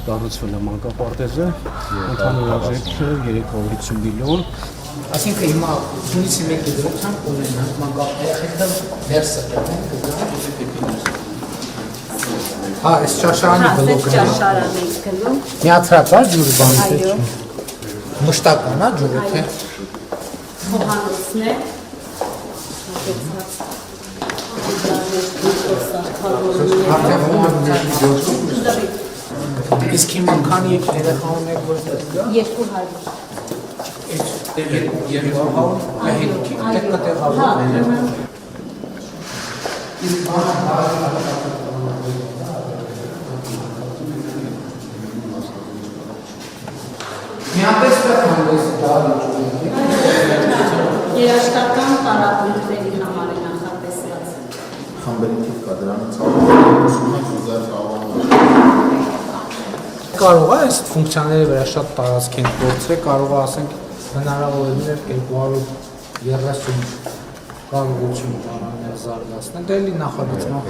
Կառուցվել է մանկապարտեզը, ընդհանուր արժեքը 350 միլիոն։ Այսինքն հիմա հունիսի 1-ի դրությամբ ունենանք մանկապարտեզը ներսը դեռ հա, այս ճաշարանի բլոկը։ Ճաշարան ենք գնում։ Միացրած ջուրը բանից է։ Մշտական է ջուրը թե։ Խոհանոցն է։ Իսկ հիմա քանի երեխա ունեք որտեղ կա։ 200 Միապես կհանդես դարի երաշտական տարապունքների համար է նախատեսված։ Խմբերի թիվ կա դրանը ցավալի կարող է այս ֆունկցիաների վրա շատ տարածք են գործել, կարող է ասենք հնարավորություններ 230 կարողություն տարաներ զարգացնել, դե էլի նախագծման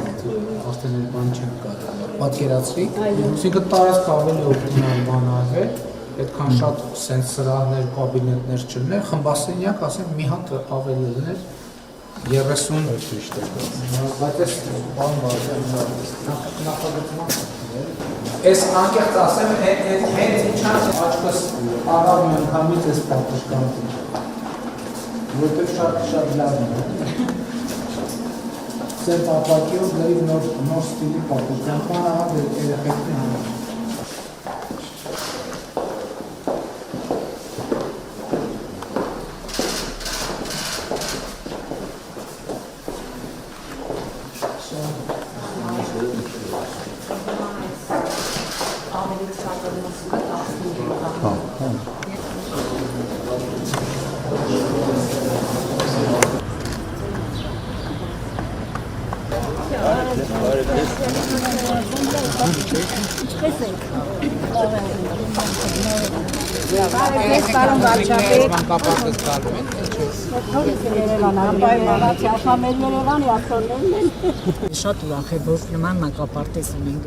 արդեն էլ բան չեն կարող պատկերացրի, այսինքն տարածք ավելի օպտիմալ բան արվել, այդքան շատ սենց սրահներ, կաբինետներ չլներ, խմբասենյակ ասենք մի հատ ավելի լներ 30 բայց այս բան նախագծման Ես անկեղծ ասեմ, հենց ինչանց աչքս առավ միանգամից ես պատշկանտին, որտեղ շատ լավ է։ Սեր պապակիով դրիվ նոր ստիլի պատշկանտան աղա երեխեքն համար։ Շատ ուրախ է, որ նման մանկապարտեզ ունենք։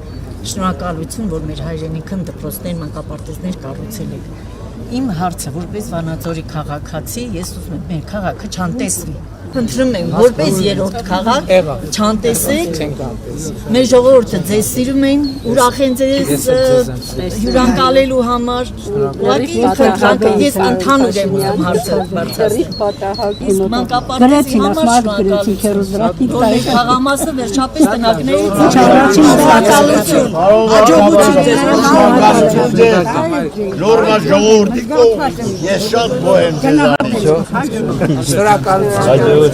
Շնորհակալություն, որ մեր հայրենիքն դպրոցներ մանկապարտեզներ կառուցել եք։ Իմ հարցը, որպես Վանաձորի քաղաքացի, ես ուզում եմ մեր քաղաքը չանտեսվի։ Խնդրում եմ, որպես երրորդ քաղաք չանտեսեք։ Մեր ժողովուրդը ձեզ սիրում են, ուրախ են ձեզ հյուրընկալելու համար։ Ուղղակի խնդրանքը ես ընդհանուր եմ ուզում հարցը բարձրացնել։ Իսկ մանկապարտեզի համար շնորհակալություն։ Խաղամասը վերջապես տնակների շնորհակալություն։ Հաջողություն։ Նորմալ ժողովրդի կողմ ես շատ գոհ եմ ձեզանից։ Շնորհակալություն։